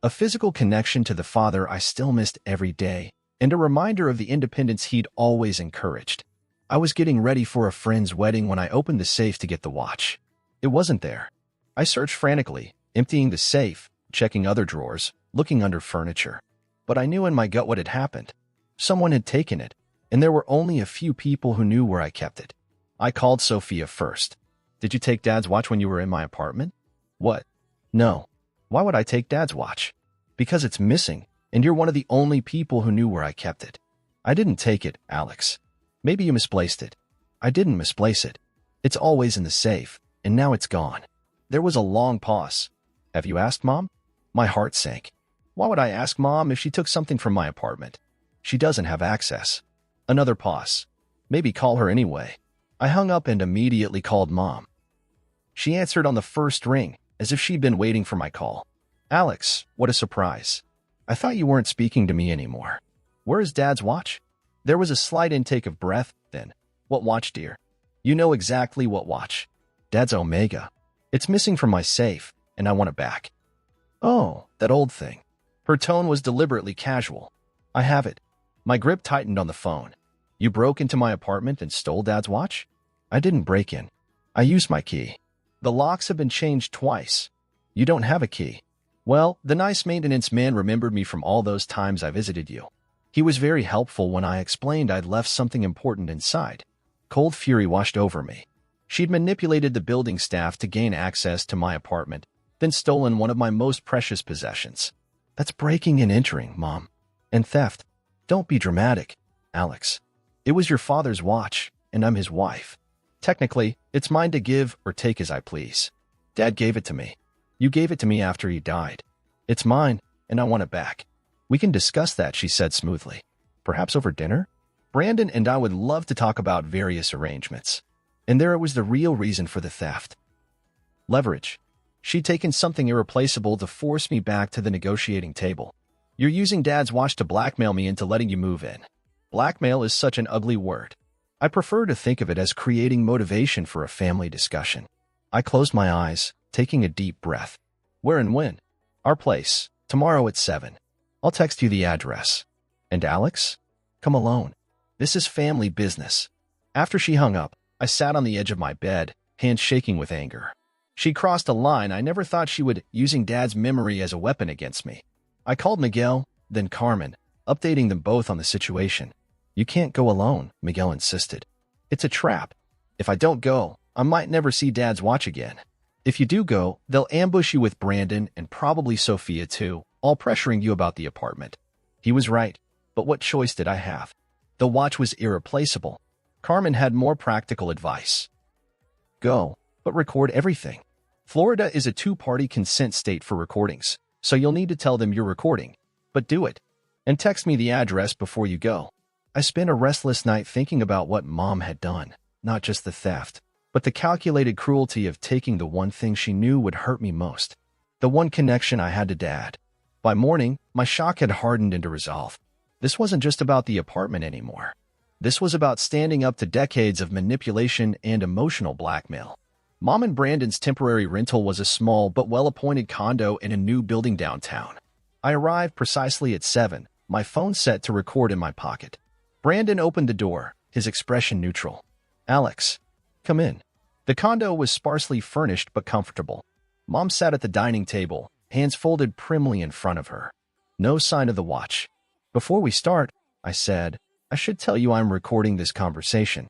A physical connection to the father I still missed every day, and a reminder of the independence he'd always encouraged. I was getting ready for a friend's wedding when I opened the safe to get the watch. It wasn't there. I searched frantically, emptying the safe, checking other drawers, looking under furniture. But I knew in my gut what had happened. Someone had taken it, and there were only a few people who knew where I kept it. I called Sophia first. "Did you take Dad's watch when you were in my apartment?" "What? No. Why would I take Dad's watch?" "Because it's missing, and you're one of the only people who knew where I kept it." "I didn't take it, Alex. Maybe you misplaced it." "I didn't misplace it. It's always in the safe, and now it's gone. There was a long pause. Have you asked Mom? My heart sank. Why would I ask Mom if she took something from my apartment? She doesn't have access. Another pause. Maybe call her anyway. I hung up and immediately called Mom. She answered on the first ring, as if she'd been waiting for my call. Alex, what a surprise. I thought you weren't speaking to me anymore. Where is Dad's watch? There was a slight intake of breath, then. What watch, dear? You know exactly what watch. Dad's Omega. It's missing from my safe, and I want it back. Oh, that old thing. Her tone was deliberately casual. I have it. My grip tightened on the phone. You broke into my apartment and stole Dad's watch? I didn't break in. I used my key. The locks have been changed twice. You don't have a key. Well, the nice maintenance man remembered me from all those times I visited you. He was very helpful when I explained I'd left something important inside. Cold fury washed over me. She'd manipulated the building staff to gain access to my apartment, then stolen one of my most precious possessions. That's breaking and entering, Mom. And theft. Don't be dramatic, Alex. It was your father's watch, and I'm his wife. Technically, it's mine to give or take as I please. Dad gave it to me. You gave it to me after he died. It's mine, and I want it back. We can discuss that, she said smoothly. Perhaps over dinner? Brandon and I would love to talk about various arrangements. And there it was, the real reason for the theft. Leverage. She'd taken something irreplaceable to force me back to the negotiating table. You're using Dad's watch to blackmail me into letting you move in. Blackmail is such an ugly word. I prefer to think of it as creating motivation for a family discussion. I closed my eyes, taking a deep breath. Where and when? Our place, tomorrow at 7. I'll text you the address. And Alex? Come alone. This is family business. After she hung up, I sat on the edge of my bed, hands shaking with anger. She crossed a line I never thought she would, using Dad's memory as a weapon against me. I called Miguel, then Carmen, updating them both on the situation. You can't go alone, Miguel insisted. It's a trap. If I don't go, I might never see Dad's watch again. If you do go, they'll ambush you with Brandon and probably Sophia too, all pressuring you about the apartment. He was right, but what choice did I have? The watch was irreplaceable. Carmen had more practical advice. Go, but record everything. Florida is a two-party consent state for recordings, so you'll need to tell them you're recording, but do it. And text me the address before you go. I spent a restless night thinking about what Mom had done, not just the theft, but the calculated cruelty of taking the one thing she knew would hurt me most, the one connection I had to Dad. By morning, my shock had hardened into resolve. This wasn't just about the apartment anymore. This was about standing up to decades of manipulation and emotional blackmail. Mom and Brandon's temporary rental was a small but well-appointed condo in a new building downtown. I arrived precisely at 7, my phone set to record in my pocket. Brandon opened the door, his expression neutral. Alex, come in. The condo was sparsely furnished but comfortable. Mom sat at the dining table, hands folded primly in front of her. No sign of the watch. Before we start, I said, I should tell you I'm recording this conversation.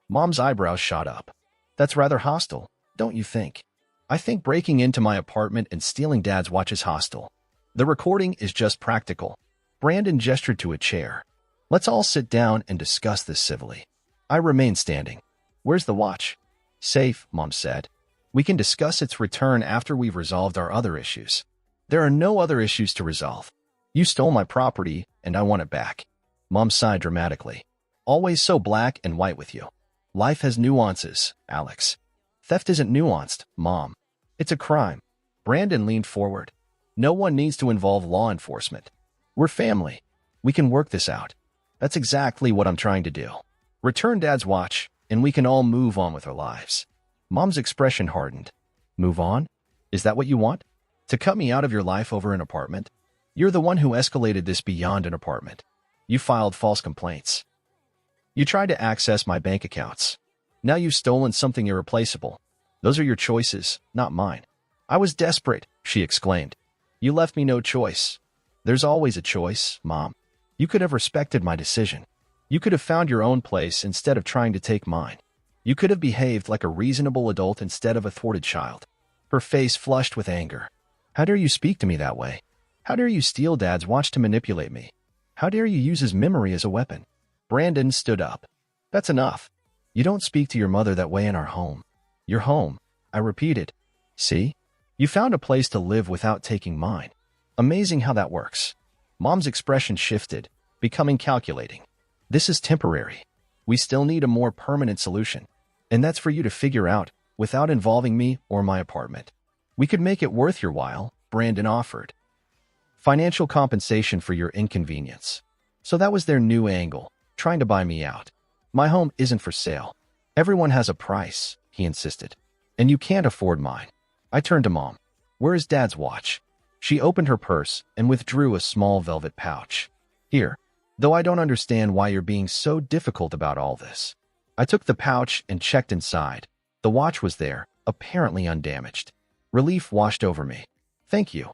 Mom's eyebrows shot up. That's rather hostile, don't you think? I think breaking into my apartment and stealing Dad's watch is hostile. The recording is just practical. Brandon gestured to a chair. Let's all sit down and discuss this civilly. I remained standing. Where's the watch? Safe, Mom said. We can discuss its return after we've resolved our other issues. There are no other issues to resolve. You stole my property, and I want it back. Mom sighed dramatically. Always so black and white with you. Life has nuances, Alex. Theft isn't nuanced, Mom. It's a crime. Brandon leaned forward. No one needs to involve law enforcement. We're family. We can work this out. That's exactly what I'm trying to do. Return Dad's watch, and we can all move on with our lives. Mom's expression hardened. Move on? Is that what you want? To cut me out of your life over an apartment? You're the one who escalated this beyond an apartment. You filed false complaints. You tried to access my bank accounts. Now you've stolen something irreplaceable. Those are your choices, not mine. I was desperate, she exclaimed. You left me no choice. There's always a choice, Mom. You could have respected my decision. You could have found your own place instead of trying to take mine. You could have behaved like a reasonable adult instead of a thwarted child. Her face flushed with anger. How dare you speak to me that way? How dare you steal Dad's watch to manipulate me? How dare you use his memory as a weapon? Brandon stood up. That's enough. You don't speak to your mother that way in our home. Your home, I repeated. See? You found a place to live without taking mine. Amazing how that works. Mom's expression shifted, becoming calculating. This is temporary. We still need a more permanent solution. And that's for you to figure out without involving me or my apartment. We could make it worth your while, Brandon offered. Financial compensation for your inconvenience. So that was their new angle, trying to buy me out. My home isn't for sale. Everyone has a price, he insisted. And you can't afford mine. I turned to Mom. Where is Dad's watch? She opened her purse and withdrew a small velvet pouch. Here. Though I don't understand why you're being so difficult about all this. I took the pouch and checked inside. The watch was there, apparently undamaged. Relief washed over me. Thank you,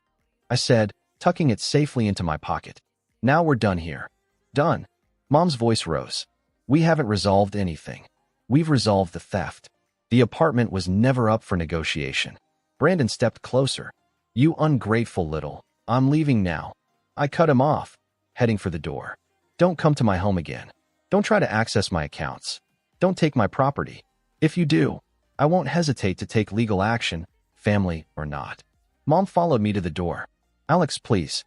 I said, tucking it safely into my pocket. Now we're done here. Done. Mom's voice rose. We haven't resolved anything. We've resolved the theft. The apartment was never up for negotiation. Brandon stepped closer. You ungrateful little. I'm leaving now. I cut him off, heading for the door. Don't come to my home again. Don't try to access my accounts. Don't take my property. If you do, I won't hesitate to take legal action, family or not. Mom followed me to the door. Alex, please.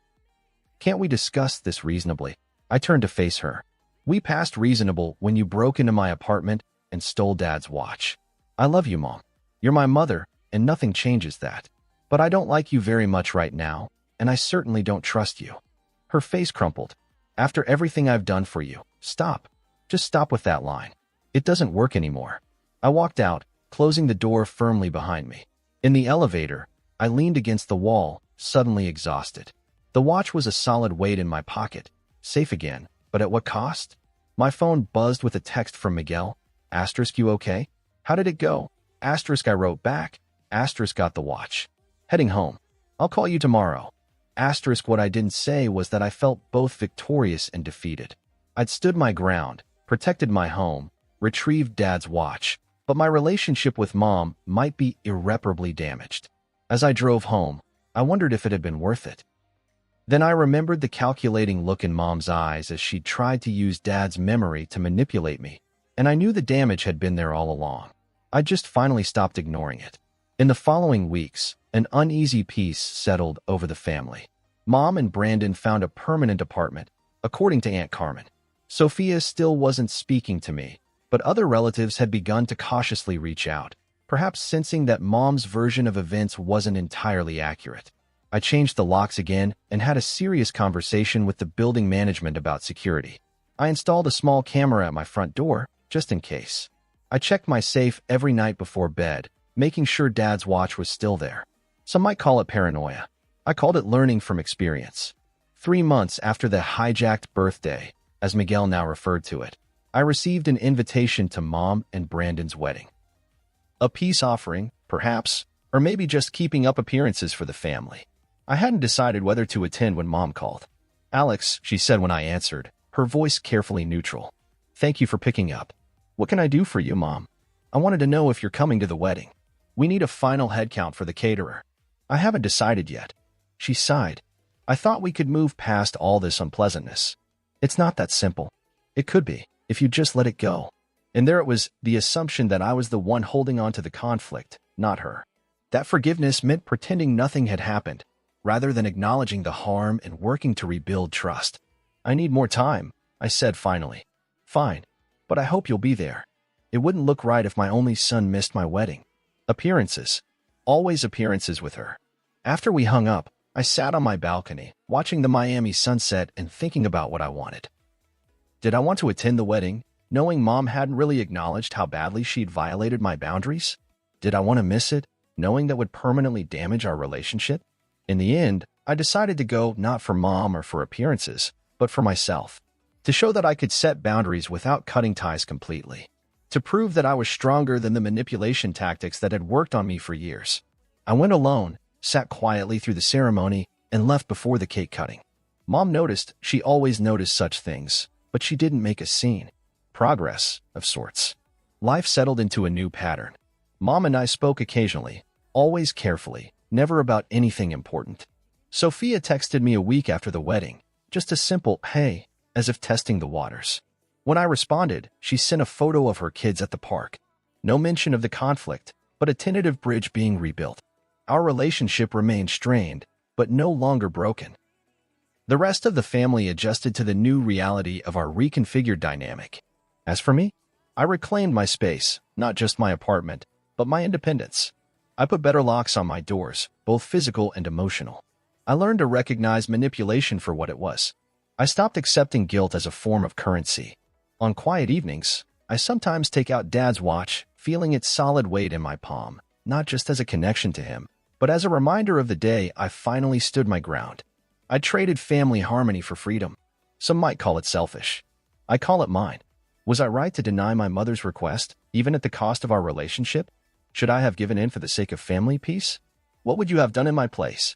Can't we discuss this reasonably? I turned to face her. We passed reasonable when you broke into my apartment and stole Dad's watch. I love you, Mom. You're my mother, and nothing changes that. But I don't like you very much right now, and I certainly don't trust you. Her face crumpled. After everything I've done for you, stop. Just stop with that line. It doesn't work anymore. I walked out, closing the door firmly behind me. In the elevator, I leaned against the wall, suddenly exhausted. The watch was a solid weight in my pocket. Safe again, but at what cost? My phone buzzed with a text from Miguel. Asterisk, you okay? How did it go? Asterisk, I wrote back. Asterisk, got the watch. Heading home. I'll call you tomorrow. Asterisk, what I didn't say was that I felt both victorious and defeated. I'd stood my ground, protected my home, retrieved Dad's watch, but my relationship with Mom might be irreparably damaged. As I drove home, I wondered if it had been worth it. Then I remembered the calculating look in Mom's eyes as she tried to use Dad's memory to manipulate me, and I knew the damage had been there all along. I just finally stopped ignoring it. In the following weeks, an uneasy peace settled over the family. Mom and Brandon found a permanent apartment, according to Aunt Carmen. Sophia still wasn't speaking to me, but other relatives had begun to cautiously reach out, perhaps sensing that Mom's version of events wasn't entirely accurate. I changed the locks again and had a serious conversation with the building management about security. I installed a small camera at my front door, just in case. I checked my safe every night before bed, making sure Dad's watch was still there. Some might call it paranoia. I called it learning from experience. 3 months after the hijacked birthday, as Miguel now referred to it, I received an invitation to Mom and Brandon's wedding. A peace offering, perhaps, or maybe just keeping up appearances for the family. I hadn't decided whether to attend when Mom called. Alex, she said when I answered, her voice carefully neutral. Thank you for picking up. What can I do for you, Mom? I wanted to know if you're coming to the wedding. We need a final head count for the caterer. I haven't decided yet. She sighed. I thought we could move past all this unpleasantness. It's not that simple. It could be, if you just let it go. And there it was, the assumption that I was the one holding on to the conflict, not her. That forgiveness meant pretending nothing had happened, rather than acknowledging the harm and working to rebuild trust. I need more time, I said finally. Fine, but I hope you'll be there. It wouldn't look right if my only son missed my wedding. Appearances. Always appearances with her. After we hung up, I sat on my balcony, watching the Miami sunset and thinking about what I wanted. Did I want to attend the wedding, knowing Mom hadn't really acknowledged how badly she'd violated my boundaries? Did I want to miss it, knowing that would permanently damage our relationship? In the end, I decided to go not for Mom or for appearances, but for myself. To show that I could set boundaries without cutting ties completely. To prove that I was stronger than the manipulation tactics that had worked on me for years. I went alone, sat quietly through the ceremony, and left before the cake cutting. Mom noticed. She always noticed such things, but she didn't make a scene. Progress, of sorts. Life settled into a new pattern. Mom and I spoke occasionally, always carefully, never about anything important. Sophia texted me a week after the wedding, just a simple, hey, as if testing the waters. When I responded, she sent a photo of her kids at the park. No mention of the conflict, but a tentative bridge being rebuilt. Our relationship remained strained, but no longer broken. The rest of the family adjusted to the new reality of our reconfigured dynamic. As for me, I reclaimed my space, not just my apartment, but my independence. I put better locks on my doors, both physical and emotional. I learned to recognize manipulation for what it was. I stopped accepting guilt as a form of currency. On quiet evenings, I sometimes take out Dad's watch, feeling its solid weight in my palm, not just as a connection to him, but as a reminder of the day I finally stood my ground. I traded family harmony for freedom. Some might call it selfish. I call it mine. Was I right to deny my mother's request, even at the cost of our relationship? Should I have given in for the sake of family peace? What would you have done in my place?